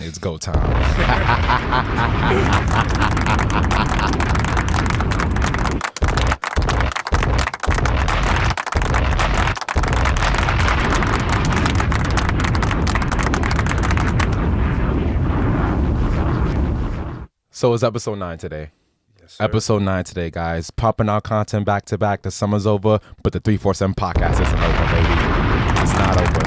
It's go time. So it's episode 9 today. Yes, sir. Episode 9 today, guys. Pumping out content back to back. The summer's over, but the 347 podcast isn't over, baby. It's not over.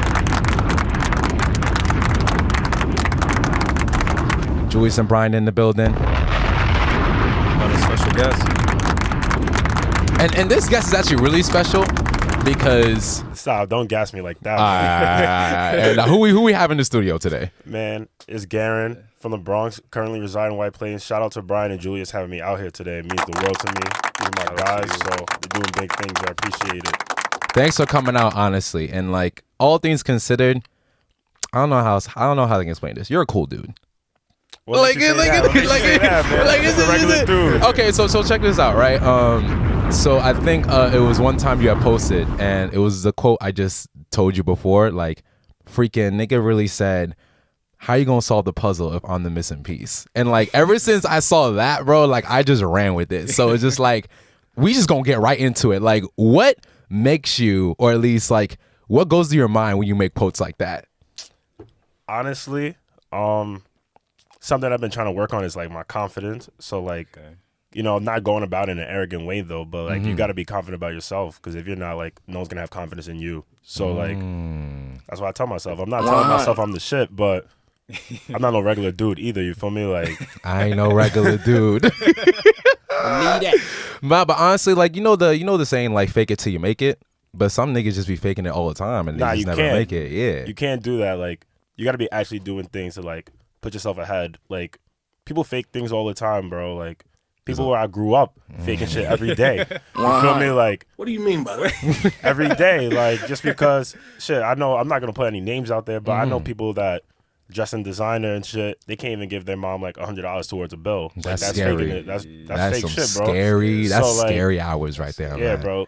Julius and Bryan in the building. Another special guest. And this guest is actually really special because... Stop, don't gas me like that. And who we have in the studio today? Man, it's Garon from the Bronx, currently reside in White Plains. Shout out to Bryan and Julius having me out here today. It means the world to me. These are my guys, so we're doing big things. I appreciate it. Thanks for coming out, honestly. And like all things considered, I don't know how I can explain this. You're a cool dude. Well, it's a regular dude. Okay, so check this out, right? So I think it was one time you had posted, and it was the quote I just told you before. Like, freaking nigga really said, "How you gonna solve the puzzle if I'm the missing piece?" And like ever since I saw that, bro, like I just ran with it. So it's just like we just gonna get right into it. Like, what makes you, or at least like, what goes to your mind when you make quotes like that? Honestly, something I've been trying to work on is like my confidence. So like, you know, not going about it in an arrogant way though, but like you got to be confident about yourself, because if you're not, like, no one's gonna have confidence in you. So like, that's why I tell myself I'm not telling myself I'm the shit, but I'm not no regular dude either. You feel me? Like, I ain't no regular dude. But honestly, like, you know the saying, like, fake it till you make it. But some niggas just be faking it all the time and they just never make it. Yeah, you can't do that. Like, you got to be actually doing things to like put yourself ahead. Like, people fake things all the time, bro. Like, people where I grew up faking shit every day. You feel me? Like, what do you mean by that? Every day, like, just because shit. I know I'm not gonna put any names out there, but I know people that dress in designer and shit. They can't even give their mom like $100 towards a bill. That's like, scary. Faking it. That's fake some shit, bro. Scary. That's so, like, scary hours right there. Yeah, man. bro.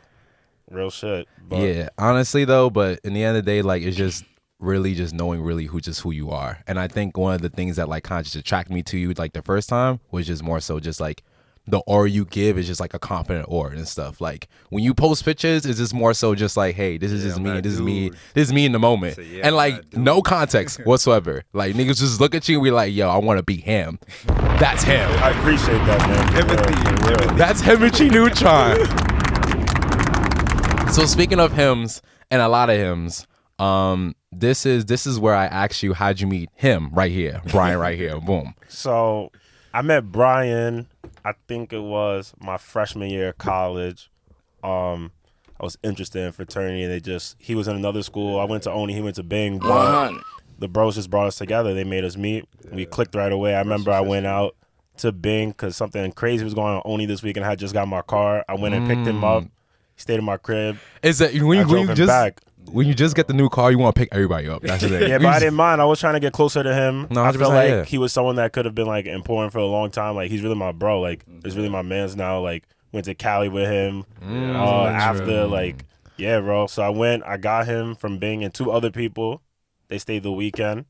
Real shit. But yeah, honestly though, but in the end of the day, like, it's just really just knowing really who you are. And I think one of the things that like kind of just attracted me to you like the first time was just more so just like the aura you give is just like a confident aura and stuff. Like when you post pictures, it's just more so just like, hey, this is just me, this is me, this is me in the moment. And like no context whatsoever. Like niggas just look at you and be like, yo, I want to be him. That's him. I appreciate that, man. Empathy. That's Hemichi Neutron. So speaking of hymns and a lot of hymns, this is where I ask you, how'd you meet him right here, Bryan right here, boom. So I met Bryan, I think it was my freshman year of college. I was interested in fraternity, and he was in another school. I went to Oni, he went to Bing. But the bros just brought us together. They made us meet. We clicked right away. I remember I went out to Bing because something crazy was going on at Oni this week, and I had just got my car. I went and picked him up. He stayed in my crib. Is that when you just get the new car, you want to pick everybody up? That's the thing. Yeah, but I didn't mind. I was trying to get closer to him. No, I felt like yeah. he was someone that could have been like important for a long time. Like, he's really my bro. Like, he's really my man's now. Like, went to Cali with him after. Like, yeah, bro. So I got him from Bing and 2 other people. They stayed the weekend,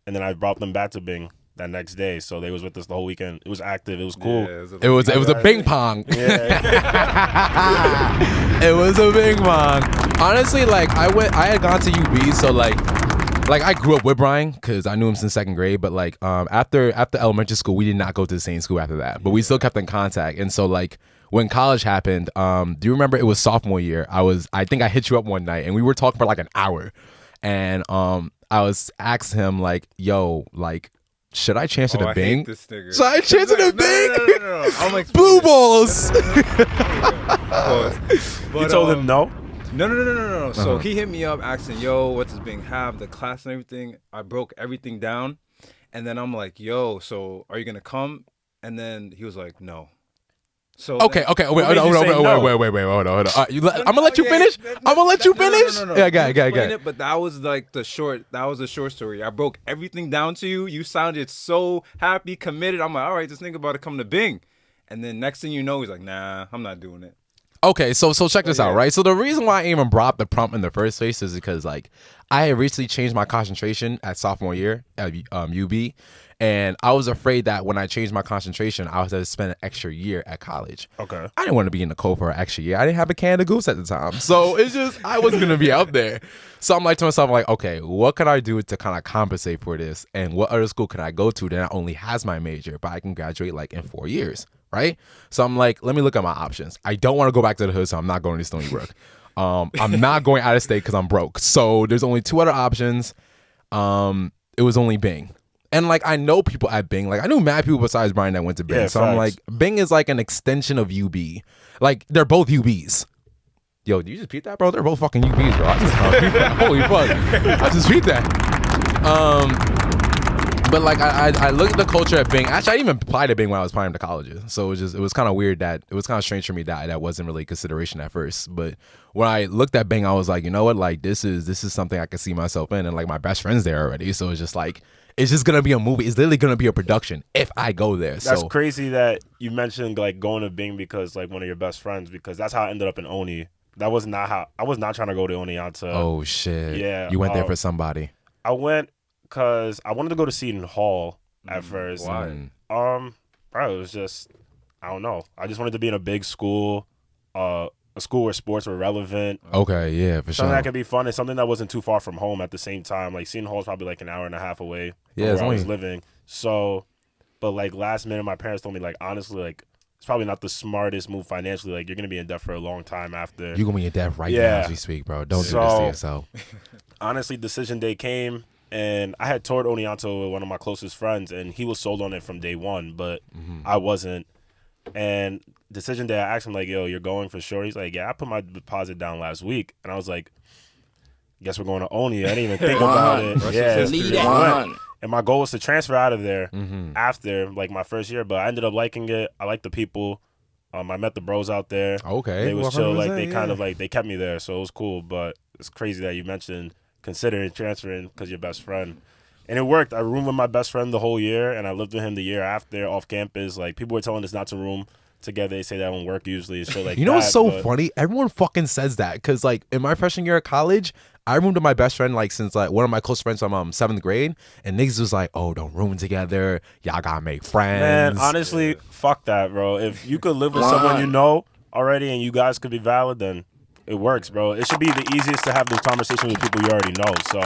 and then I brought them back to Bing that next day. So they was with us the whole weekend. It was active. It was cool. Yeah, it was a ping pong. Yeah. It was a ping pong. Honestly, like I had gone to UB, so like I grew up with Bryan because I knew him since 2nd grade. But like after elementary school, we did not go to the same school after that. But we still kept in contact. And so like when college happened, do you remember it was sophomore year? I think I hit you up one night and we were talking for like an hour, and I was asking him like, yo, like, should I chance it to Bing? Should I chance it to Bing? No. I'm like blue balls. You told him no? No. So he hit me up asking, yo, what does Bing have? The class and everything. I broke everything down. And then I'm like, yo, so are you going to come? And then he was like, no. So okay. Wait, hold on. I'm gonna let you finish. I'm gonna let you finish. No. Yeah, got it. But that was like the short story. I broke everything down to you. You sounded so happy, committed. I'm like, all right, this nigga about to come to Bing. And then next thing you know, he's like, nah, I'm not doing it. Okay, so check this out, right? So the reason why I even brought up the prompt in the first place is because like I had recently changed my concentration at sophomore year at UB, and I was afraid that when I changed my concentration, I was going to spend an extra year at college. Okay. I didn't want to be in the cold for an extra year. I didn't have a Canada Goose at the time, so it's just I wasn't going to be out there. So I'm like to myself, like, okay, what could I do to kind of compensate for this, and what other school could I go to that not only has my major, but I can graduate like in 4 years, right? So I'm like, let me look at my options. I don't want to go back to the hood, so I'm not going to Stony Brook. I'm not going out of state because I'm broke. So there's only 2 other options. It was only Bing. And like I know people at Bing, like I knew mad people besides Bryan that went to Bing. Yeah, so I'm like, Bing is like an extension of UB. Like they're both UBs. Yo, did you just repeat that, bro? They're both fucking UBs, bro. I just holy fuck. I just repeat that. But like I looked at the culture at Bing. Actually, I didn't even apply to Bing when I was applying to colleges. So it was kind of weird that it was kind of strange for me that wasn't really consideration at first. But when I looked at Bing, I was like, you know what? Like this is something I can see myself in, and like my best friend's there already. So it's just like it's just gonna be a movie. It's literally gonna be a production if I go there. That's crazy that you mentioned like going to Bing because like one of your best friends, because that's how I ended up in Oni. That was not how I was not trying to go to Oneonta. Oh shit! Yeah, you went there for somebody. I went because I wanted to go to Seton Hall at first. Why? Bro, it was just I don't know. I just wanted to be in a big school, a school where sports were relevant. Okay, yeah, for Something sure. that could be fun and something that wasn't too far from home at the same time. Like Seton Hall is probably like an hour and a half away from where I was living. So, but like last minute, my parents told me like honestly like. It's probably not the smartest move financially. Like you're gonna be in debt for a long time after. You're gonna be in debt right now as we speak, bro. Don't do this to yourself. Honestly, decision day came, and I had toured Oneonta with one of my closest friends, and he was sold on it from day one, but I wasn't. And decision day, I asked him like, "Yo, you're going for sure?" He's like, "Yeah, I put my deposit down last week," and I was like, "Guess we're going to Oni." I didn't even think about it. Yeah, and my goal was to transfer out of there after like my first year, but I ended up liking it. I liked the people. I met the bros out there. Okay, they was chill. Like they kind of like they kept me there, so it was cool. But it's crazy that you mentioned considering transferring because your best friend, and it worked. I roomed with my best friend the whole year, and I lived with him the year after off campus. Like people were telling us not to room together. They say that won't work usually. So like you know what's so funny? Everyone fucking says that because like in my freshman year of college. I roomed with my best friend like since like one of my close friends from 7th grade, and niggas was like, "Oh, don't room together. Y'all gotta make friends." Man, honestly, fuck that, bro. If you could live with someone you know already and you guys could be valid, then it works, bro. It should be the easiest to have this conversation with people you already know. So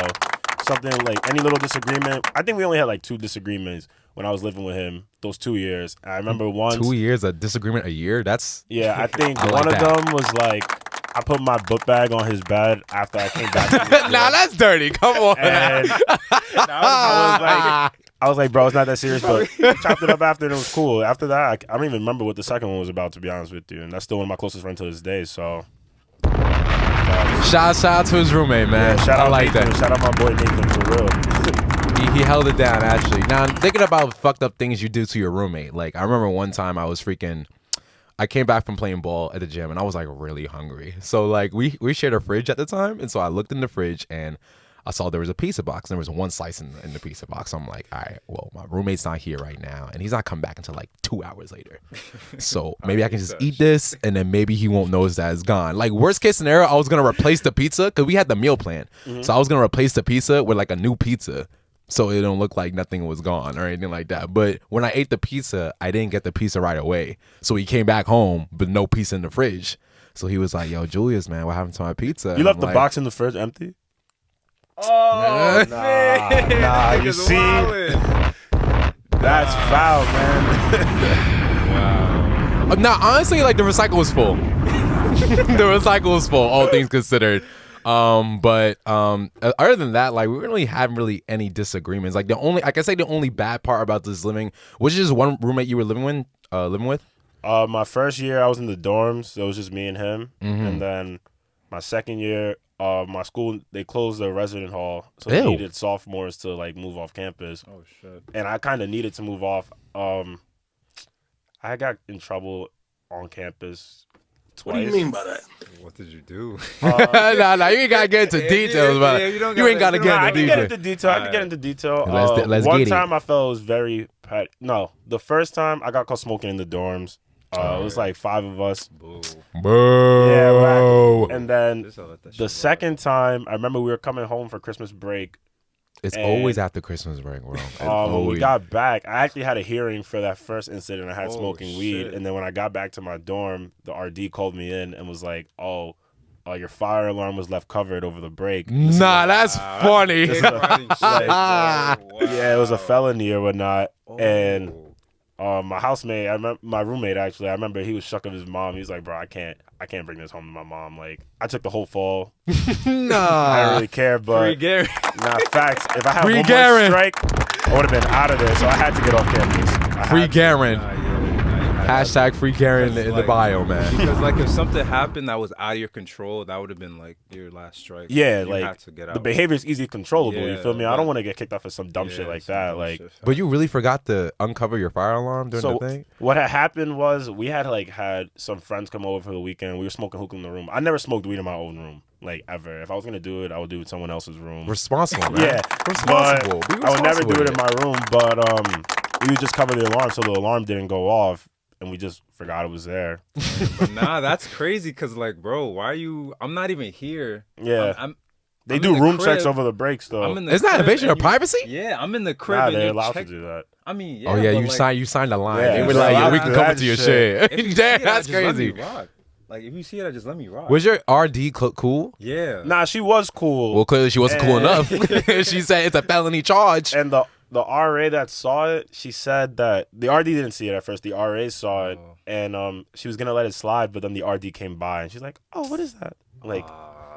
something like any little disagreement. I think we only had like 2 disagreements when I was living with him those 2 years. I remember once 2 years a disagreement a year. That's I think one of them was like. I put my book bag on his bed after I came back. Nah, that's dirty. Come on. And I was like, bro, it's not that serious, but chopped it up after and it was cool. After that, I don't even remember what the second one was about, to be honest with you. And that's still one of my closest friends to this day, so. Shout out to his roommate, man. Yeah, shout out like Nathan. that. Shout out my boy Nathan, for real. He held it down, actually. Now, I'm thinking about fucked up things you do to your roommate. Like, I remember one time I came back from playing ball at the gym and I was like really hungry. So like we shared a fridge at the time. And so I looked in the fridge and I saw there was a pizza box. And there was one slice in the pizza box. So I'm like, all right, well, my roommate's not here right now. And he's not coming back until like 2 hours later. So maybe I can just eat this and then maybe he won't notice that it's gone. Like worst case scenario, I was going to replace the pizza because we had the meal plan. So I was going to replace the pizza with like a new pizza. So it don't look like nothing was gone or anything like that. But when I ate the pizza, I didn't get the pizza right away. So he came back home with no pizza in the fridge. So he was like, "Yo, Julius, man, what happened to my pizza?" You left the like, box in the fridge empty? Oh, Nah, you see? That's foul, man. Wow. Nah, honestly, like the recycle was full. The recycle was full, all things considered. But other than that, like we really haven't really any disagreements. Like I can say the only bad part about this living, which is one roommate you were living with. My first year I was in the dorms, so it was just me and him. And then my second year, my school they closed the resident hall, so they needed sophomores to like move off campus. Oh shit. And I kind of needed to move off. I got in trouble on campus. Twice. What do you mean by that? What did you do? Nah, you ain't gotta get into details about it. You ain't gotta get into details. I can get into detail. Let's one get it. time I felt it was very no. The first time I got caught smoking in the dorms, It was like 5 of us. Boo. Bro. And then Just let that shit the rock. second time, I remember we were coming home for Christmas break. It's And, always after Christmas break, bro. It's When we always. got back, I actually had a hearing for that first incident. I had Oh, smoking weed, shit. and then when I got back to my dorm, the RD called me in and was like, "Oh, your fire alarm was left covered over the break." Nah, that's funny. Dick riding shit, bro. Wow. Yeah, it was a felony or whatnot. Oh. And my housemate, my roommate actually, I remember he was shook of his mom. He's like, "Bro, I can't bring this home to my mom." Like, I took the whole fall. I didn't Nah. really care, Free but Gary. nah, facts. If I had Free one Garon. more strike, I would have been out of there. So I had to get off campus. I Free had to. Garon. Nah, yo, nah, you had Hashtag free Karen Because, in the like, bio, man. Because like if something happened that was out of your control, that would have been like your last strike. Yeah, You like had to get out. the behavior is easily controllable. you Yeah, feel me? I but- don't want to get kicked off for some dumb shit like some that. dumb Like, shit. But you really forgot to uncover your fire alarm during so the thing? what had happened was we had some friends come over for the weekend. We were smoking hookah in the room. I never smoked weed in my own room, like ever. If I was gonna do it, I would do it in someone else's room. Responsible, man. Yeah, Responsible. but Be I would never do responsible it with in my room. But we would just cover the alarm so the alarm didn't go off, and we just forgot it was there. But nah, that's crazy. Cause like, bro, why are you? I'm not even here. Yeah, they I'm do in the room crib. checks over the breaks though. I'm in the It's not crib invasion and of you- privacy? Yeah, I'm in the crib. Nah, and they're you allowed check- to do that. I mean, yeah. Oh yeah, but, like, you signed the line. Yeah, they were they're like, yeah, allowed we to can do come that into your shit. shit. If you see Damn, it, that's just let me crazy. rock. Like if you see it, just let me rock. Was your RD cool? Yeah. Nah, she was cool. Well, clearly she wasn't cool And- enough. She said it's a felony charge. And the RA that saw it, she said that the RD didn't see it at first. The RA saw it, Oh. and she was gonna let it slide, but then the RD came by, and she's like, "Oh, what is that?" Like,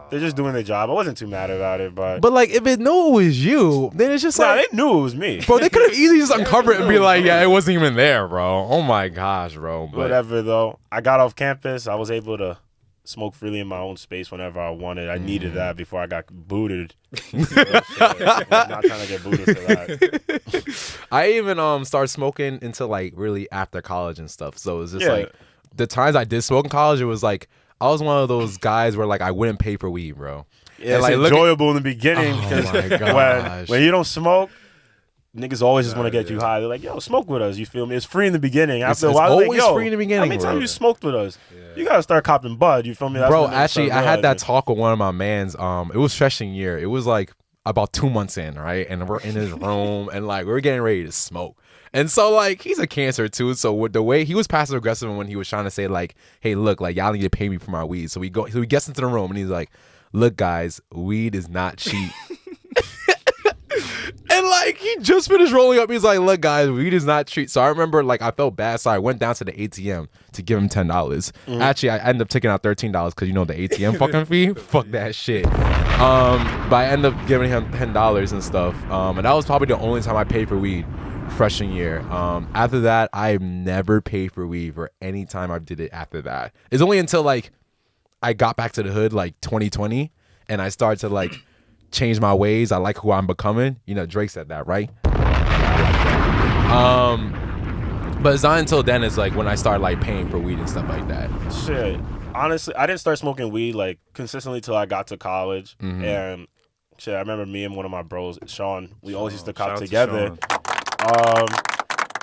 they're just doing their job. I wasn't too mad about it, but But like, if it knew it was you, then it's just nah, like, they knew it was me. bro, they could have easily just uncovered it and be no, like, bro. yeah, it wasn't even there, bro. Oh my gosh, bro. But Whatever though, I got off campus. I was able to smoke freely in my own space whenever I wanted. I needed that before I got booted. Not trying to get booted for that. I even started smoking until like really after college and stuff. So it was just Yeah. like the times I did smoke in college, it was like I was one of those guys where like I wouldn't pay for weed, bro. Yeah, it's like, look at- enjoyable in the beginning Oh because my gosh. when you don't smoke, niggas always just want to get you yeah. high. They're like, "Yo, smoke with us." You feel me? It's free in the beginning. After it's a while, they're always like, Yo, free in the beginning, How many bro. times you smoked with us? You gotta start copping bud. You feel me? That's Bro, when they actually, start I had that realizing. talk with one of my mans. It was freshman year. It was like about 2 months in, right? And we're in his room, and like we're getting ready to smoke. And so like he's a cancer too. So with the way he was passive aggressive when he was trying to say like, "Hey, look, like y'all need to pay me for my weed." So he gets into the room and he's like, "Look, guys, weed is not cheap." And like he just finished rolling up. He's like, "Look, guys, weed is not cheap." So I remember like I felt bad. So I went down to the ATM to give him $10. Actually, I ended up taking out $13 because you know the ATM fucking fee. Fuck that shit. But I ended up giving him $10 and stuff. And that was probably the only time I paid for weed freshman year. After that, I've never paid for weed for any time I did it after that. It's only until like I got back to the hood like 2020 and I started to like change my ways. I like who I'm becoming. You know, Drake said that, right? But it's not until then is like when I started like paying for weed and stuff like that. Shit. Honestly, I didn't start smoking weed like consistently till I got to college. Mm-hmm. And shit, I remember me and one of my bros, Sean, we always used to Shout cop out to together. Sean.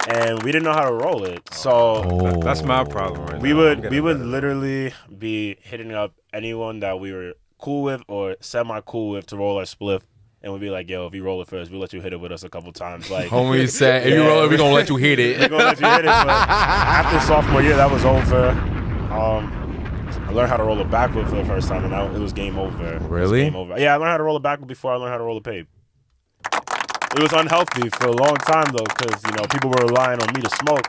And we didn't know how to roll it. So That's my problem right we now. I'm would getting better. literally be hitting up anyone that we were cool with or semi cool with to roll our spliff. And we'd be like, "Yo, if you roll it first, we'll let you hit it with us a couple times." Like, Homie said, if you Yeah. roll it, we gonna let you hit we're it. gonna let you hit it. But after sophomore year, that was over. I learned how to roll a backward for the first time, and it was game over. It was Really? game over. Yeah, I learned how to roll a backward before I learned how to roll a pape. It was unhealthy for a long time though, because people were relying on me to smoke.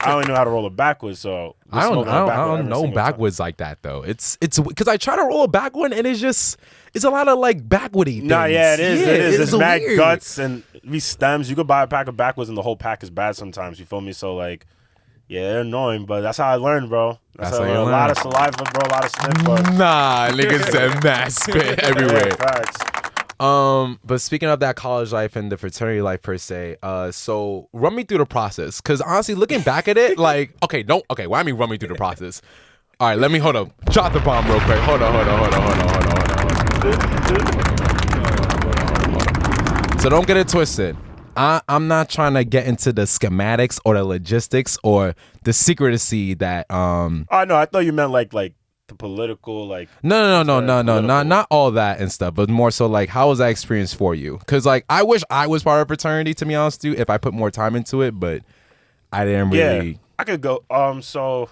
I only knew how to roll it backwards, so I don't know backwards like that though. It's because I try to roll a backward and it's a lot of like backwoody things. Nah, yeah, it is. Yeah, it is. It's mad weird. guts and these stems. You could buy a pack of backwards and the whole pack is bad sometimes. You feel me? So like, yeah, they're annoying, but that's how I learned, bro. That's how I how you learned. A lot learn. of saliva, bro. A lot of spit, but Nah, niggas said mad spit everywhere. Yeah, facts. But speaking of that college life and the fraternity life per se, so run me through the process. Cause honestly, looking back at it, like, what do I mean run me through the process? All right, let me hold up. Drop the bomb real quick. Hold on. So don't get it twisted. I'm not trying to get into the schematics or the logistics or the secrecy that Oh no, I thought you meant like the political no political. not all that and stuff, but more so like how was that experience for you? Because like I wish I was part of a fraternity, to be honest with you, if I put more time into it, but I didn't really. Yeah, I could go. So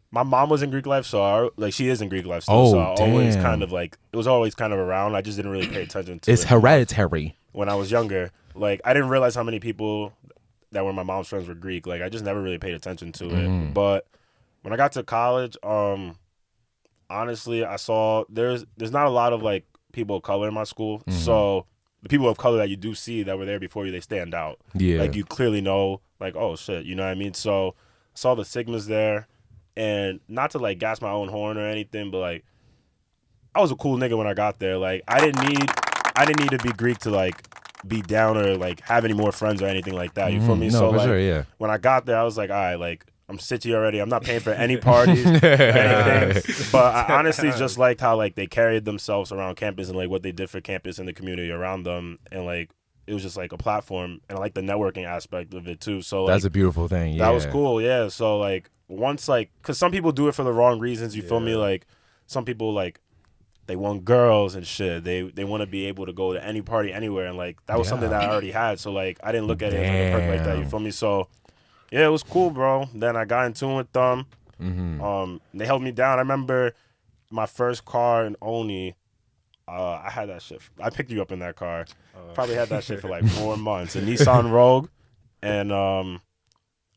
my mom was in Greek life, so she is in Greek life still. So I always damn. kind of it was always kind of around. I just didn't really pay attention to It's it hereditary. when I was younger. Like I didn't realize how many people that were my mom's friends were Greek. Like I just never really paid attention to it. But when I got to college, honestly, I saw there's not a lot of like people of color in my school. So the people of color that you do see that were there before you, they stand out. Yeah. Like you clearly know, like, oh shit, you know what I mean? So I saw the Sigmas there, and not to like gas my own horn or anything, but like I was a cool nigga when I got there. Like I didn't need to be Greek to like be down or like have any more friends or anything like that. You feel me? No, So for like sure, yeah. when I got there, I was like, all right, like I'm city already. I'm not paying for any parties or anything. But I honestly just liked how like they carried themselves around campus and like what they did for campus and the community around them, and like it was just like a platform, and I like the networking aspect of it too. So like, That's a beautiful thing. Yeah. that was cool. Yeah. So like once like, cause some people do it for the wrong reasons. You feel me? Like some people like they want girls and shit. They want to be able to go to any party anywhere, and like that was something that I already had. So like I didn't look at it as like a perk like that. You feel me? So yeah, it was cool, bro. Then I got in tune with them. They held me down. I remember my first car in Oni. I had that shit. I picked you up in that car. Probably had that shit for like 4 months. A Nissan Rogue, and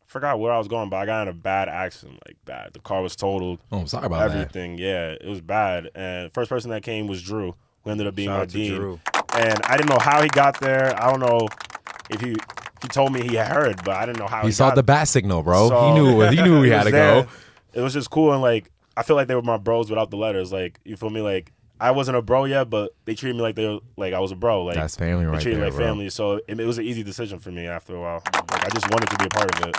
forgot where I was going, but I got in a bad accident, like bad. The car was totaled. Oh, I'm sorry about everything. Yeah, it was bad. And first person that came was Drew, who ended up being Shout my out to dean. Drew. And I didn't know how he got there. I don't know if he told me he had heard, but I didn't know how He he saw got the bat signal, bro. So- he knew he He had to was there. go. It was just cool, and like I feel like they were my bros without the letters. Like you feel me? Like I wasn't a bro yet, but they treated me like they were like I was a bro. Like That's family they right treated me there, like bro. family. So it was an easy decision for me after a while. Like I just wanted to be a part of it.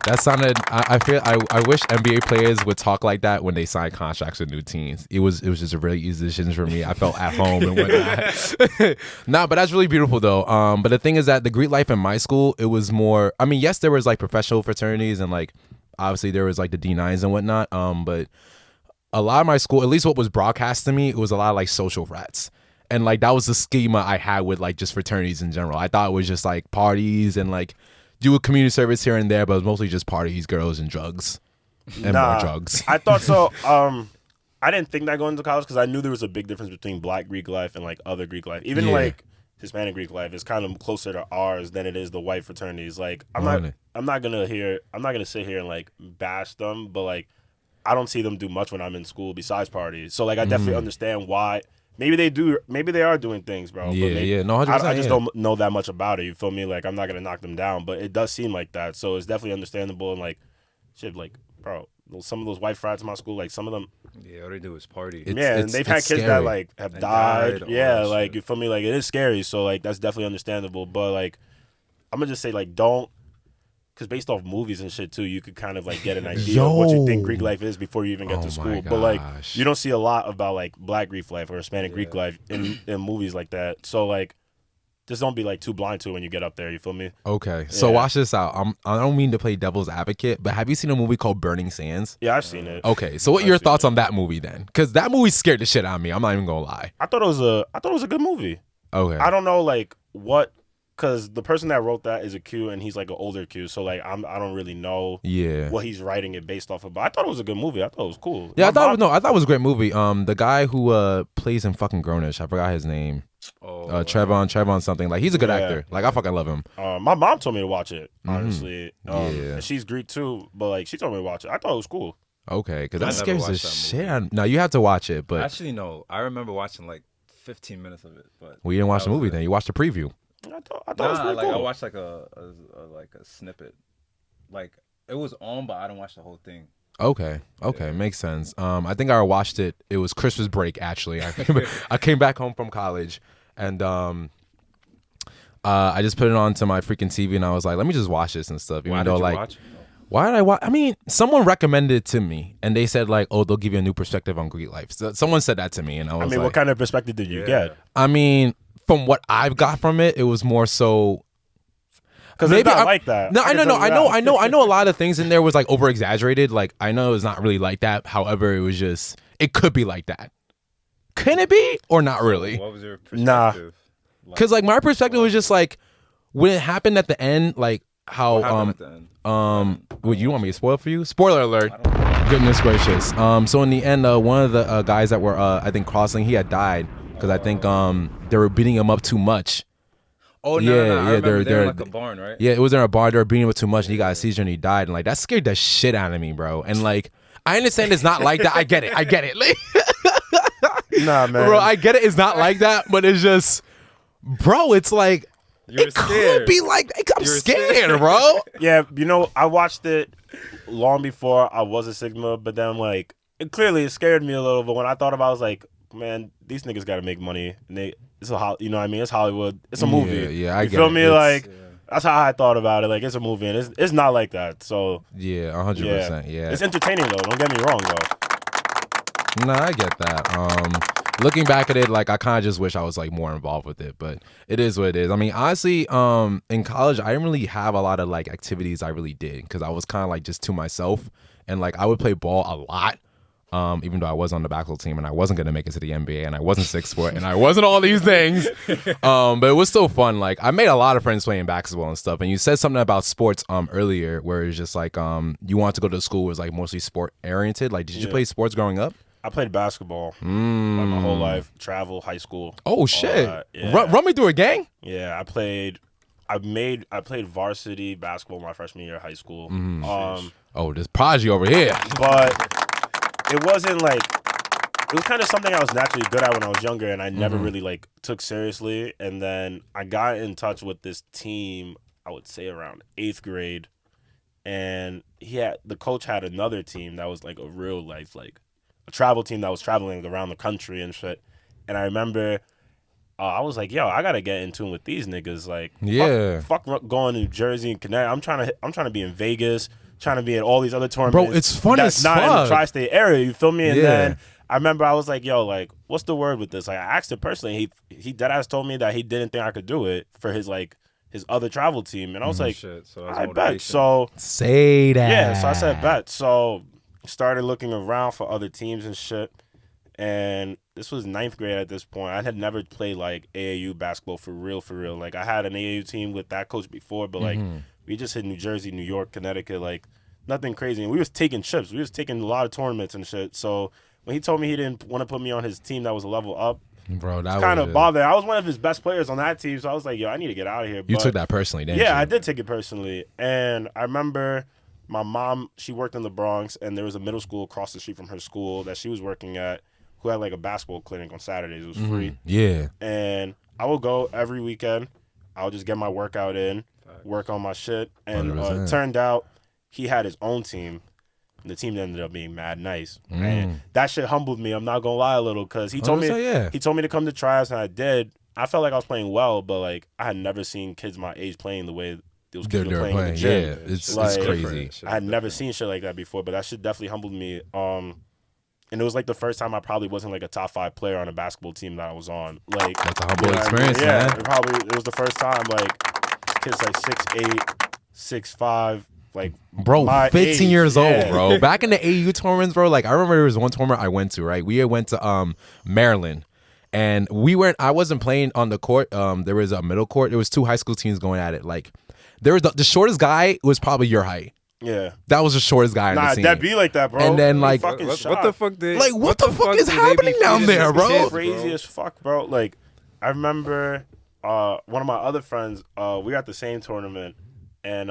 That sounded. I wish NBA players would talk like that when they sign contracts with new teams. It was just a really easy decision for me. I felt at home and whatnot. Nah, but that's really beautiful though. But the thing is that the Greek life in my school, it was more. I mean, yes, there was like professional fraternities and like obviously there was like the D9s and whatnot. But a lot of my school, at least what was broadcast to me, it was a lot of like social frats. And like that was the schema I had with like just fraternities in general. I thought it was just like parties and like do a community service here and there, but it was mostly just parties, girls, and drugs. And more drugs. I thought so. I didn't think that going to college because I knew there was a big difference between Black Greek life and like other Greek life. Even like Hispanic Greek life is kind of closer to ours than it is the white fraternities. Like I'm not gonna sit here and like bash them, but like I don't see them do much when I'm in school besides parties. So like I definitely understand why. Maybe they do. Maybe they are doing things, bro. Yeah, but maybe, yeah. No, 100%. I just don't know that much about it. You feel me? Like I'm not gonna knock them down, but it does seem like that. So it's definitely understandable. And like, shit, like, bro, some of those white frats in my school, like some of them, Yeah, all they do is party. and they've had kids scary. that like have And died. died, all Yeah, that like shit. you feel me? Like it is scary. So like that's definitely understandable. But like, I'm gonna just say like don't. Because based off movies and shit too, you could kind of like get an idea of what you think Greek life is before you even get to school. But like, you don't see a lot about like Black Greek life or Hispanic Greek life in movies like that. So like, just don't be like too blind to it when you get up there. You feel me? Okay, so watch this out. I don't mean to play devil's advocate, but have you seen a movie called Burning Sands? Yeah, I've seen it. Okay, so what are your thoughts on that movie then? Because that movie scared the shit out of me. I'm not even gonna lie. I thought it was a good movie. Okay, I don't know like what. Because the person that wrote that is a Q, and he's like an older Q, so like I don't really know what he's writing it based off of. But I thought it was a good movie. I thought it was cool. Yeah, I thought it was a great movie. The guy who plays in fucking Grownish, I forgot his name. Trevon something. Like he's a good actor. Like I fucking love him. My mom told me to watch it. Honestly, and she's Greek too, but like she told me to watch it. I thought it was cool. Okay, because that I never scares the watched that shit. movie. No, you have to watch it, but Actually, no. I remember watching like 15 minutes of it, but we didn't watch the that was movie. it. Then you watched the preview. I thought it was pretty like cool. I watched like a snippet. Like it was on, but I didn't watch the whole thing. Okay, makes sense. I think I watched it. It was Christmas break actually. I came back home from college, and I just put it on to my freaking TV, and I was like, let me just watch this and stuff. Even Why though did you like, watch? why did I watch? I mean, someone recommended it to me, and they said like, oh, they'll give you a new perspective on Greek life. So someone said that to me, and I was what kind of perspective did you get? I mean, from what I've got from it, it was more so Because it's not like that. No, I know a lot of things in there was like over exaggerated. Like I know it's not really like that. However, it could be like that. Can it be or not really? What was your perspective? Because like my perspective was just like when it happened at the end, like how What happened at the end? what you want me to spoil for you? Spoiler alert. Goodness gracious. So in the end, one of the guys that were I think crossing, he had died because I think they were beating him up too much. Oh no, Yeah, no, yeah, I remember they're- in like a barn, right? Yeah, it was in a bar. They were beating him up too much, and he got a seizure and he died. And like that scared the shit out of me, bro. And like I understand it's not like that. I get it. Like, Nah, man. bro, I get it. It's not like that, but it's just, bro. It's like You were it could scared. be like I'm You were scared, scared. bro. Yeah, I watched it long before I was a Sigma, but then like it clearly scared me a little. But when I thought about it, I was like, man, these niggas got to make money, and it's you know what I mean? It's Hollywood. It's a movie. Yeah, I you get feel it. me? It's- Like that's how I thought about it. Like it's a movie, and it's not like that. So 100%. Yeah, it's entertaining though. Don't get me wrong though. nah, I get that. Looking back at it, like I kind of just wish I was like more involved with it, but it is what it is. I mean, honestly, in college, I didn't really have a lot of like activities I really did because I was kind of like just to myself, and like I would play ball a lot. Even though I was on the basketball team and I wasn't gonna make it to the NBA and I wasn't 6'4" and I wasn't all these things, but it was still fun. Like I made a lot of friends playing basketball and stuff. And you said something about sports earlier, where it's just like you wanted to go to school was like mostly sport oriented. Like, did you play sports growing up? I played basketball like my whole life. Travel, high school. Oh shit! Yeah. Run me through a gang. Yeah, I played varsity basketball my freshman year of high school. Oh, this prodigy over here. But it wasn't like it was kind of something I was naturally good at when I was younger, and I never really like took seriously. And then I got in touch with this team, I would say around 8th grade, and the coach had another team that was like a real life like a travel team that was traveling around the country and shit. And I remember I was like, yo, I gotta get in tune with these niggas. Like, Yeah. fuck going to New Jersey and Connecticut. I'm trying to be in Vegas, trying to be in all these other tournaments. Bro, it's fun that's as not in fuck. the tri-state area. You feel me? And Yeah. then I remember I was like, yo, like, what's the word with this? Like, I asked him personally. He deadass told me that he didn't think I could do it for his other travel team, and I was like, Shit, so that's I motivation. bet. So Say that. yeah, so I said bet. So started looking around for other teams and shit. And this was 9th grade at this point. I had never played like AAU basketball for real. Like I had an AAU team with that coach before, but like we just hit New Jersey, New York, Connecticut, like nothing crazy. And we was taking trips. We was taking a lot of tournaments and shit. So when he told me he didn't want to put me on his team that was a level up, Bro, that kind was of bothered. I was one of his best players on that team, so I was like, yo, I need to get out of here. You But took that personally, didn't you? yeah, I did take it personally. And I remember my mom, she worked in the Bronx, and there was a middle school across the street from her school that she was working at who had like a basketball clinic on Saturdays. It was free. Yeah. And I would go every weekend. I would just get my workout in, work on my shit. And 100%. it turned out he had his own team. And the team ended up being mad nice. And that shit humbled me. I'm not going to lie a little because he told me 100%, yeah. he told me to come to tryouts, and I did. I felt like I was playing well, but like I had never seen kids my age playing the way those kids were They're playing in the playing. gym. Yeah, it's Like- crazy. I had never seen shit like that before, but that shit definitely humbled me. And it was like the first time I probably wasn't like a top 5 player on a basketball team that I was on. Like That's a humble you know what I mean? experience, Yeah, man. it was the first time like kids like 6'8", 6'5", like Bro, my 15 age, years yeah. old, bro. Back in the AU tournaments, bro, like I remember there was one tournament I went to, right? We went to Maryland. And I wasn't playing on the court. There was a middle court. There was 2 high school teams going at it. Like there was the shortest guy was probably your height. Yeah. That was the shortest guy on Nah, the team. that be like that, bro. And then, They like- fucking What shot. the fuck did Like, what the fuck is did they be happening down feeding there, these bro? kids, Crazy as fuck, bro. Like, I remember one of my other friends, we were at the same tournament, and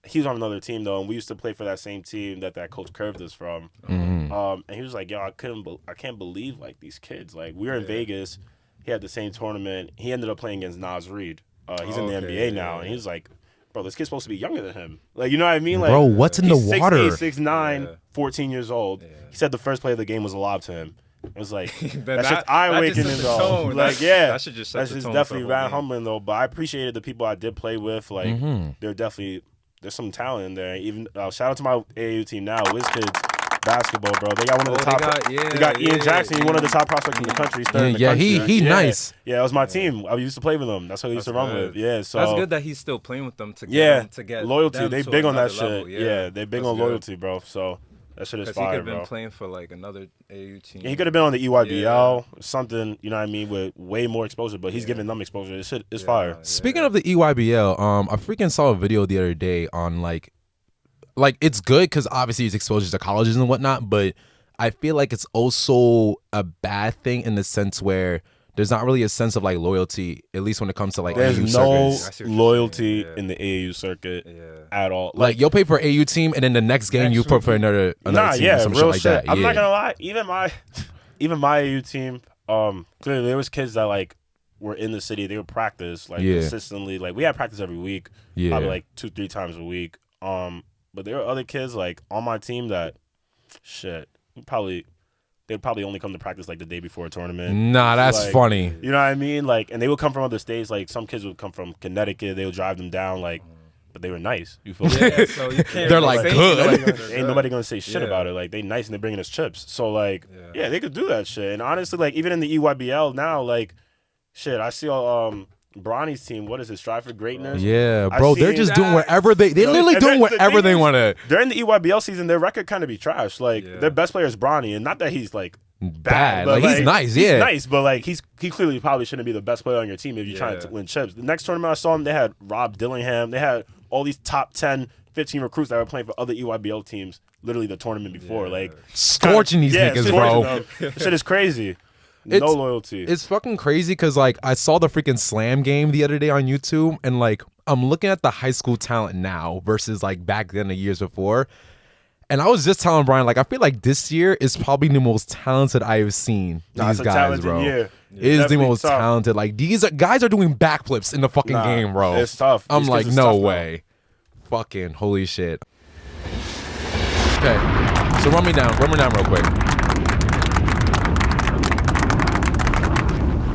he was on another team, though, and we used to play for that same team that coach curved us from. And he was like, yo, I can't believe, like, these kids. Like, we were in Vegas. He had the same tournament. He ended up playing against Nas Reed. He's in the NBA now, and he was like, bro, this kid's supposed to be younger than him. Like, you know what I mean? Like, Bro, what's in the he's water? 6'8", 6'9", 14 years old. He said the first play of the game was a lob to him. It was like, that's just eye-waking that just sets the though. tone. Like, yeah. That should just set That's the just tone for definitely the whole rad game. humbling though. But I appreciated the people I did play with. Like, there's some talent in there. Even shout out to my AAU team now, WizKids. basketball, bro. They got one of the Oh, top. they They got Ian yeah, Jackson, yeah. one of the top prospects in the country. He's third in the Yeah, country. he nice. Yeah, it was my team. I used to play with him. That's who I used to run good. with. Yeah, so That's good that he's still playing with them to get yeah, them, to get loyalty. them They to big on that another level. shit. Yeah, they big That's on good. loyalty, bro. So that shit is Because he fire, could have been bro. playing for like another AU team. He could have been on the EYBL, something, you know what I mean, with way more exposure, but he's giving them exposure. This shit is fire. Speaking of the EYBL, I freaking saw a video the other day on like it's good because obviously it's exposure to colleges and whatnot, but I feel like it's also a bad thing in the sense where there's not really a sense of like loyalty, at least when it comes to like AU There's no circuits. I see what you're loyalty saying, yeah. in the AAU circuit Yeah. at all. Like you'll pay for AU team, and then the next game you put for another nah, team, yeah, some real shit shit. like that. I'm yeah. not gonna lie, even my AU team, clearly there was kids that like were in the city. They would practice like Yeah. consistently. Like we had practice every week, Yeah. probably like 2-3 times a week. But there were other kids like on my team that, shit, they'd probably only come to practice like the day before a tournament. Nah, that's Like, funny. You know what I mean? Like, and they would come from other states. Like some kids would come from Connecticut. They would drive them down. Like, but they were nice. You feel me? Yeah, so you can't They're really like, say good. anything. Ain't nobody gonna say shit Yeah. about it. Like they nice and they bringing us chips. So like, Yeah. yeah, they could do that shit. And honestly, like even in the EYBL now, like, shit, I see Bronny's team. What is it? Strive for Greatness. Yeah, I bro, they're seen just doing that. whatever they're Yo, literally and doing the whatever thing they is, want to. During the EYBL season, their record kind of be trash. Like Yeah. their best player is Bronny, and not that he's like Bad. but Like, he's nice, yeah. he's nice, but like he clearly probably shouldn't be the best player on your team if you're trying to Yeah. win chips. The next tournament I saw him, they had Rob Dillingham, they had all these top 10, 15 recruits that were playing for other EYBL teams. Literally the tournament before, Yeah. like Scorching these yeah, niggas, scorching bro. them. Shit is crazy. It's- No loyalty. It's fucking crazy because like I saw the freaking slam game the other day on YouTube, and like I'm looking at the high school talent now versus like back then the years before. And I was just telling Bryan, like, I feel like this year is probably the most talented I have seen Nah, these it's a guys, talented bro. year. It is the Definitely most tough. talented. Like guys are doing backflips in the fucking Nah, game, bro. it's tough. I'm These like, kids is no tough, though. way. Fucking holy shit. Okay, so run me down real quick.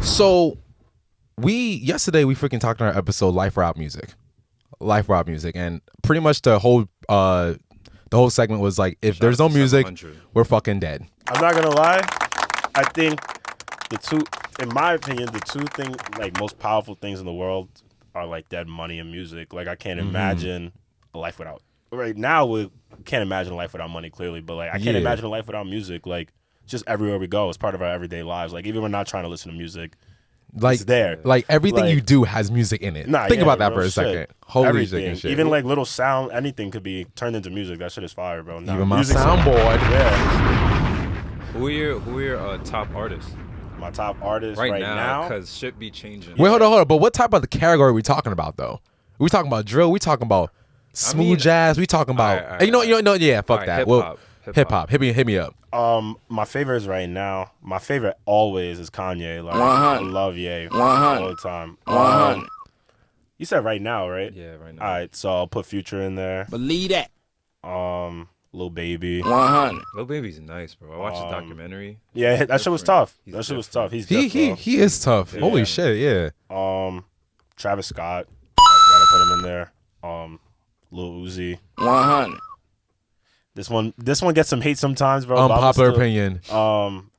So yesterday we freaking talked in our episode Life Route Music, and pretty much the whole segment was like, if there's no music, 700. we're fucking dead. I'm not gonna lie. I think in my opinion, the two things like most powerful things in the world are like dead money and music. Like I can't imagine a life without. Right now we can't imagine a life without money, clearly, but like I can't Yeah. imagine a life without music. Like just everywhere we go, it's part of our everyday lives. Like even when we're not trying to listen to music, Like it's there. Like everything Like- you do has music in it. Nah, Think yeah, about that real for a shit. second. Holy Everything. shit. Even like little sound, anything could be turned into music. That shit is fire, bro. Nah, Even my music's- soundboard. Yeah. Who are your top artists My top artist right, right now? now. Because shit be changing. Wait, hold on. But what type of the category are we talking about though? We talking about drill? We talking about smooth mean, jazz? We talking about? alright, Hey, you know, yeah. Fuck Alright, that. hip-hop, Hip hop. Hit me up. My favorites right now. My favorite always is Kanye. Like I love Ye all the time. You said right now, right? Yeah, right now. All right, so I'll put Future in there. Believe that. Lil Baby. 100. Lil Baby's nice, bro. I watched the documentary. Yeah, that shit was tough. He's That shit was different. tough. He's He different. he is tough. Holy Yeah. shit. Yeah. Travis Scott. I gotta put him in there. Lil Uzi. 100. This one gets some hate sometimes, bro. but I'm Unpopular still- opinion.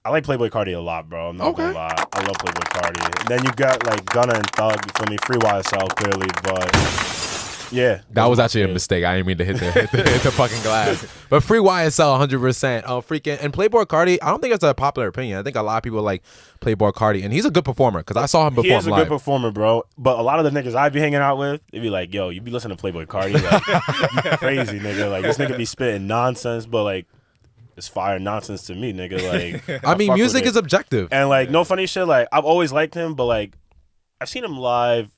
I like Playboy Cardi a lot, bro. I'm not Okay. gonna lie. I love Playboy Cardi. And then you got like Gunna and Thug, you feel me? Free YSL clearly, but yeah. That was my actually a favorite. mistake. I didn't mean to hit the fucking glass. But free YSL 100%. Oh, freaking. And Playboy Cardi, I don't think that's a popular opinion. I think a lot of people like Playboy Cardi. And he's a good performer because I saw him He perform is a live. good performer, bro. But a lot of the niggas I be hanging out with, they be like, yo, you be listening to Playboy Cardi? Like, you crazy, nigga. Like, this nigga be spitting nonsense, but like, it's fire nonsense to me, nigga. Like, I mean, fuck with music it. is objective. And like, no funny shit. Like, I've always liked him, but like, I've seen him live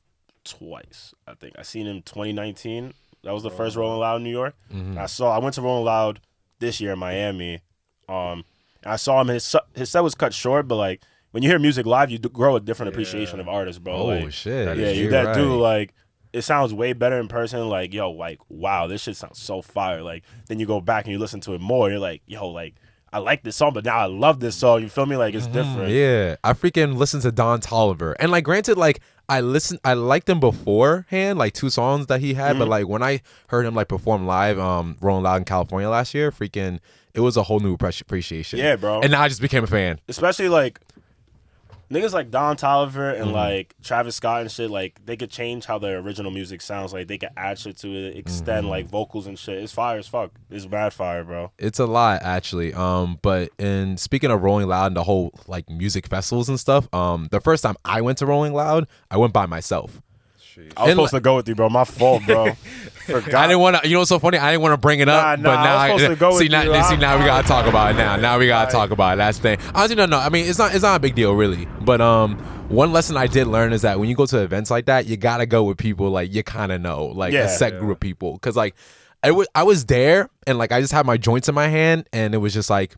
twice. I think I seen him 2019. That was the first Rolling Loud in New York. Mm-hmm. I went to Rolling Loud this year in Miami. And I saw him. His set was cut short, but like, when you hear music live, you grow a different appreciation of artists, bro. Oh, Like, shit. yeah, You're that right. dude, like, it sounds way better in person. Like, yo, like, wow, this shit sounds so fire. Like, then you go back and you listen to it more. You're like, yo, like, I like this song, but now I love this song. You feel me? Like, it's different. Yeah, I freaking listen to Don Toliver, and like, granted, like, I liked him beforehand, like 2 songs that he had, but like when I heard him like perform live, Rolling Loud in California last year, freaking, it was a whole new appreciation. Yeah, bro. And now I just became a fan. Especially like niggas like Don Toliver and like Travis Scott and shit, like they could change how their original music sounds. Like they could add shit to it, extend like vocals and shit. It's fire as fuck. It's mad fire, bro. It's a lot actually. But in speaking of Rolling Loud and the whole like music festivals and stuff, the first time I went to Rolling Loud, I went by myself. I was supposed to go with you, bro. My fault, bro. Forgot. I didn't want to. You know what's so funny? I didn't want to bring it up, but now I was supposed to go with you. Now we gotta talk about it. Now we gotta talk about it. That's the thing. Honestly, no. I mean, it's not a big deal, really. But one lesson I did learn is that when you go to events like that, you gotta go with people like you kind of know, like a set group of people. Because like I was there and like I just had my joints in my hand and it was just like,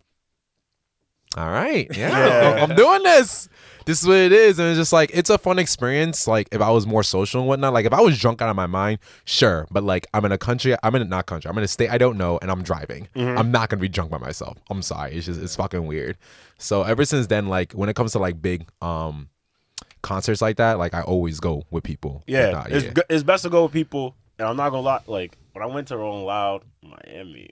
all right, I'm doing this. This is what it is. And it's just like, it's a fun experience. Like if I was more social and whatnot, like if I was drunk out of my mind, sure. But like I'm in a state I don't know and I'm driving. I'm not going to be drunk by myself. I'm sorry. It's fucking weird. So ever since then, like when it comes to like big concerts like that, like I always go with people. Yeah. It's best to go with people. And I'm not going to lie. Like when I went to Rolling Loud in Miami,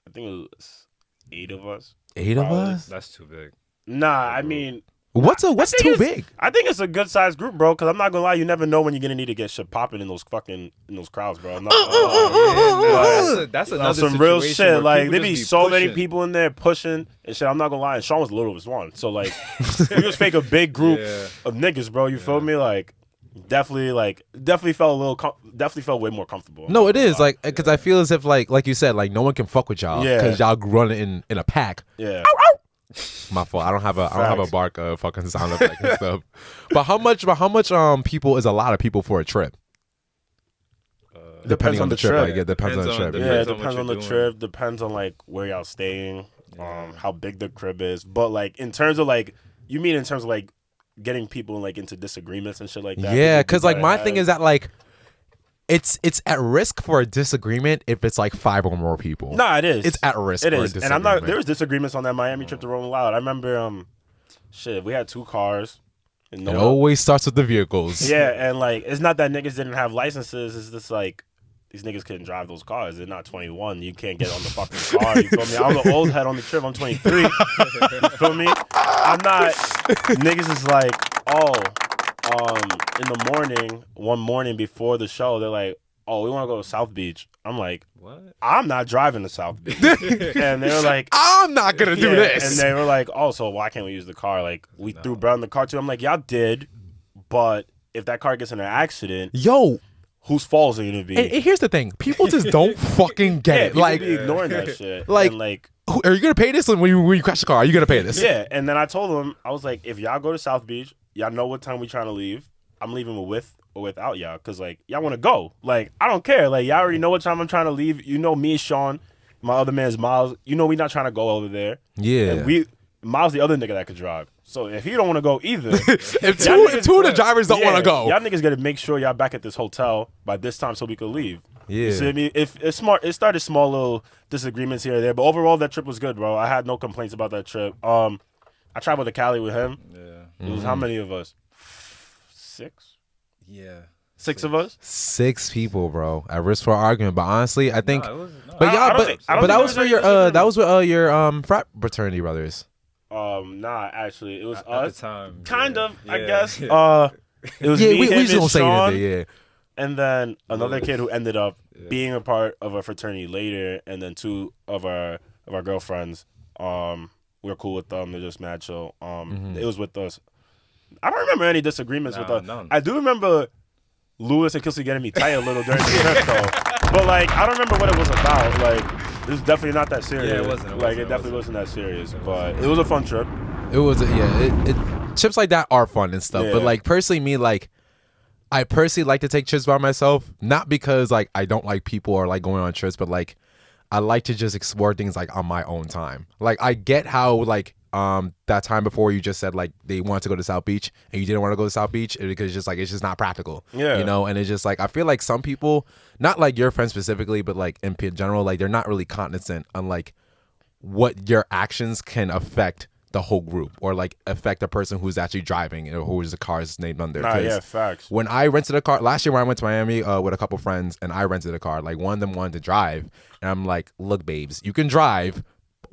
I think it was 8 of us. 8 of us? That's too big. Nah, I mean... What's too big? I think it's a good sized group, bro. Because I'm not gonna lie, you never know when you're gonna need to get shit popping in those crowds, bro. I'm not. That's another some real shit. Like there be so many pushing. people in there pushing and shit. I'm not gonna lie. And Sean was the littlest one, so like we just fake a big group of niggas, bro. You feel me? Like definitely felt way more comfortable. No, it is like because I feel as if like you said, like no one can fuck with y'all because y'all running in a pack. Yeah. My fault. I don't have a bark fucking sound effect and stuff. But how much people is a lot of people for a trip? Depending on the trip. Like, it depends on the trip. Yeah, it depends on the trip. Depends on like where y'all staying, how big the crib is. But like in terms of like you mean in terms of like getting people like into disagreements and shit like that. Yeah, because like my thing is that like it's at risk for a disagreement if it's like 5 or more people. Nah, it is. It's at risk. It for is. A disagreement. And I'm not. There was disagreements on that Miami trip to Rolling Loud. I remember, we had 2 cars. And it always starts with the vehicles. Yeah, and like it's not that niggas didn't have licenses. It's just like these niggas couldn't drive those cars. They're not 21. You can't get on the fucking car. You feel me? I'm the old head on the trip. I'm 23. You feel me? I'm not. Niggas is like, in the morning, one morning before the show, they're like, oh, we want to go to South Beach. I'm like, what? I'm not driving to South Beach. And they were like, I'm not going to do this. And they were like, oh, so why can't we use the car? Like, we threw Bryan in the car too. I'm like, y'all did, but if that car gets in an accident, whose fault is it going to be? And here's the thing. People just don't fucking get it. Like, be ignoring that shit. Like, and like, are you going to pay this when you crash the car? Are you going to pay this? Yeah. And then I told them, I was like, if y'all go to South Beach, y'all know what time we trying to leave. I'm leaving with or without y'all because, like, y'all want to go. Like, I don't care. Like, y'all already know what time I'm trying to leave. You know me, Sean, my other man's Miles. You know we not trying to go over there. Yeah. And Miles the other nigga that could drive. So if he don't want to go either. if two of the drivers don't want to go. Y'all niggas got to make sure y'all back at this hotel by this time so we could leave. Yeah. You see what I mean? If it's smart, it started small little disagreements here or there. But overall, that trip was good, bro. I had no complaints about that trip. I traveled to Cali with him. Yeah. It was how many of us? 6? Yeah. 6 of us? 6 people, bro. At risk for argument. But honestly, I think that was with your frat fraternity brothers. Nah, actually it was at us. the time. Kind of, I guess. It was we me, him, just and don't say Sean, anything, and then another kid who ended up being a part of our fraternity later, and then 2 of our girlfriends. We're cool with them. They're just mad chill. It was with us. I don't remember any disagreements with us. None. I do remember Lewis and Kelsey getting me tight a little during the trip, though. But like, I don't remember what it was about. Like, it was definitely not that serious. Yeah, it wasn't. It definitely wasn't that serious. But it was a fun trip. It was. Trips like that are fun and stuff. Yeah. But like personally, me like. I personally like to take trips by myself, not because like I don't like people or like going on trips, but like I like to just explore things like on my own time. Like I get how like that time before you just said like they wanted to go to South Beach and you didn't want to go to South Beach because it's just not practical. Yeah. You know, and it's just like I feel like some people, not like your friends specifically, but like in general, like they're not really cognizant on like what your actions can affect the whole group or like affect the person who's actually driving or who is the car is named under. Nah, yeah, facts. When I rented a car last year when I went to Miami with a couple friends and I rented a car, like one of them wanted to drive and I'm like, look, babes, you can drive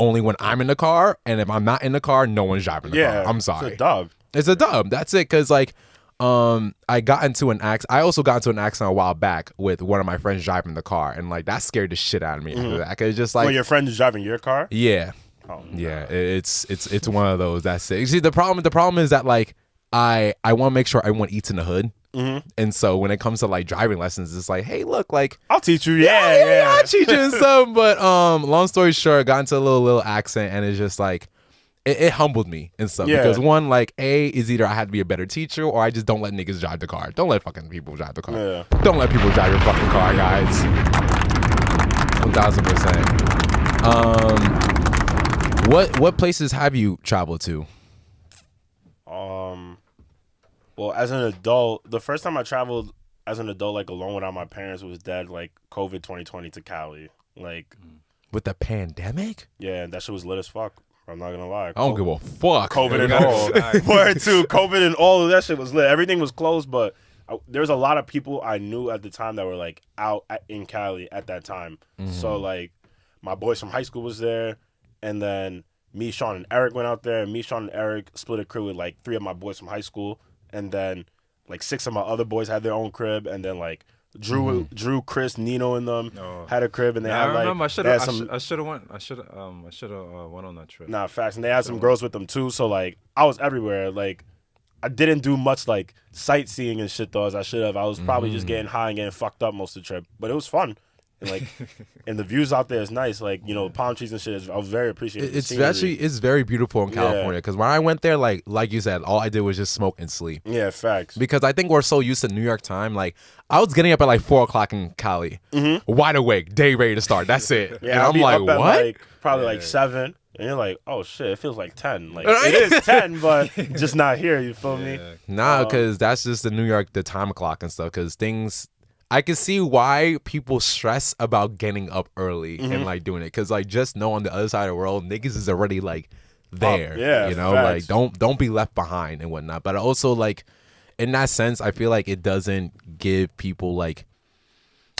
only when I'm in the car, and if I'm not in the car, no one's driving the car. I'm sorry. It's a dub. It's a dub. That's it. Cause like I got into an accident. I also got into an accident a while back with one of my friends driving the car, and like that scared the shit out of me after that. Cause it's just like When your friend is driving your car? yeah. Oh, Yeah, it's one of those. That's it. You see, the problem is that like I want to make sure everyone eats in the hood, and so when it comes to like driving lessons, it's like, hey, look, like I'll teach you. Yeah. I'll teach you and stuff. But long story short, got into a little accent, and it's just like it humbled me and stuff because one, like is either I had to be a better teacher or I just don't let niggas drive the car. Don't let fucking people drive the car. Yeah. Don't let people drive your fucking car, guys. 1000%. What places have you traveled to? Well, as an adult, the first time I traveled as an adult, like alone without my parents, was dead. Like COVID 2020 to Cali. Like With the pandemic? yeah, that shit was lit as fuck. I'm not gonna lie. I don't give a fuck. COVID and all. Word too. COVID and all of that shit was lit. Everything was closed, but there's a lot of people I knew at the time that were like out in Cali at that time. So like my boys from high school was there, and then me, Sean, and Eric went out there. And me, Sean, and Eric split a crib with like 3 of my boys from high school, and then like 6 of my other boys had their own crib, and then like Drew, Chris, Nino, and them had a crib, and they had I like remember I should they have had some. went on that trip. Nah, facts, and they had some girls with them too. So like I was everywhere. Like I didn't do much like sightseeing and shit though as I should have. I was probably just getting high and getting fucked up most of the trip, but it was fun. And like, and the views out there is nice. Like, you know, palm trees and shit. I was very appreciative. It's very beautiful in California because when I went there, like you said, all I did was just smoke and sleep. Yeah, facts. Because I think we're so used to New York time. Like I was getting up at like 4 o'clock in Cali, wide awake, day ready to start. That's it. Yeah, and I'm like, up at, what? like, probably like 7. And you're like, oh shit, it feels like 10. Like it is 10, but just not here. You feel me? Nah, because that's just the New York, the time clock and stuff. Because I can see why people stress about getting up early and like doing it. Because like just know on the other side of the world, niggas is already like there. Yeah, you know, facts. like don't be left behind and whatnot. But also like in that sense, I feel like it doesn't give people like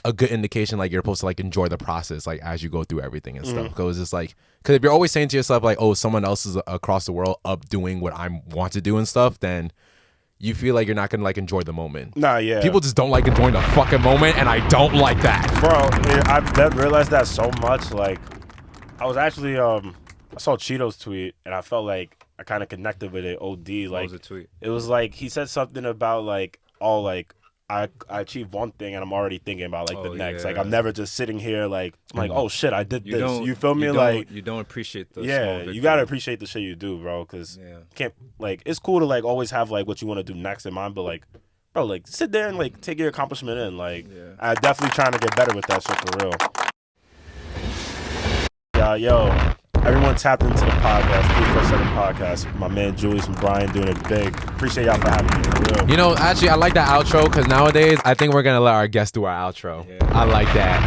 a good indication like you're supposed to like enjoy the process like as you go through everything and stuff. Because it's like if you're always saying to yourself like, oh, someone else is across the world up doing what I want to do and stuff, then you feel like you're not gonna like enjoy the moment. Nah, yeah. People just don't like enjoying the fucking moment, and I don't like that. Bro, I've realized that so much. Like, I was actually I saw Cheeto's tweet, and I felt like I kind of connected with it. OD, like, What was the tweet? It was like he said something about like I achieved one thing and I'm already thinking about like the next. yeah. Like I'm never just sitting here like I'm like, oh shit, I did You this. don't- You feel me? you Like you don't appreciate the small yeah, you victories. gotta appreciate the shit you do, bro. Cause can't like it's cool to like always have like what you want to do next in mind, but like, bro, like sit there and like take your accomplishment in. Like, I definitely trying to get better with that shit for real. Yo, everyone tapped into the podcast, 347 podcast. My man Julius and Bryan doing it big. Appreciate y'all for having me for real. You know, actually, I like that outro because nowadays I think we're gonna let our guests do our outro. I like that.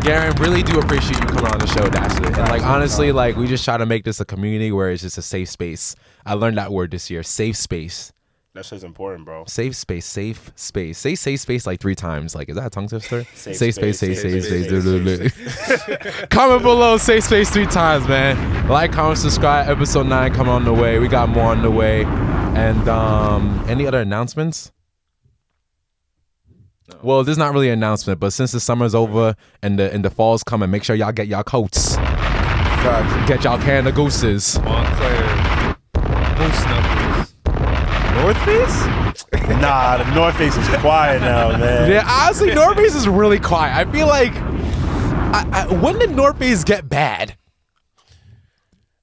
Garon, really do appreciate you coming on the show, actually. And like honestly, like we just try to make this a community where it's just a safe space. I learned that word this year, safe space. That shit's important, bro. Safe space, safe space. Say safe space like 3 times. Like, is that a tongue twister? Safe space, space, safe safe space. Comment below, safe space 3 times, man. Like, comment, subscribe. Episode 9 coming on the way. We got more on the way. And any other announcements? No. Well, this is not really an announcement, but since the summer's over and the fall's coming, make sure y'all get y'all coats. Get y'all Canada Gooses. Montclair. Moose Knuckles. North Face? Nah, the North Face is quiet now, man. Yeah, honestly, North Face is really quiet. I feel like, when did North Face get bad?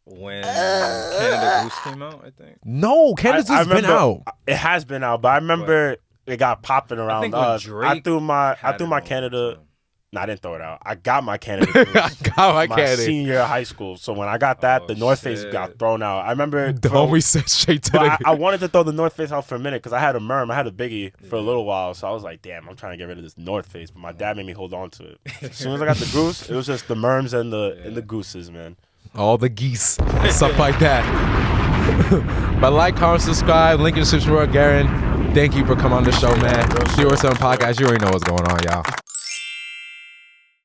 When Canada Goose came out, I think. No, Canada Goose has been out. It has been out, but I remember it got popping around us. I threw my Canada. No, I didn't throw it out. I got my Canada Goose. I got my Canada. Senior year of high school. So when I got that, the North Face got thrown out. I remember the homie said straight to the. I wanted to throw the North Face out for a minute because I had a Merm. I had a Biggie for a little while. So I was like, damn, I'm trying to get rid of this North Face. But my dad made me hold on to it. As soon as I got the Goose, it was just the Merms and the Gooses, man. all the geese, stuff like that. But like, comment, subscribe, link in the description. Garon, thank you for coming on the show, man. 007 Podcast. You already know what's going on, y'all.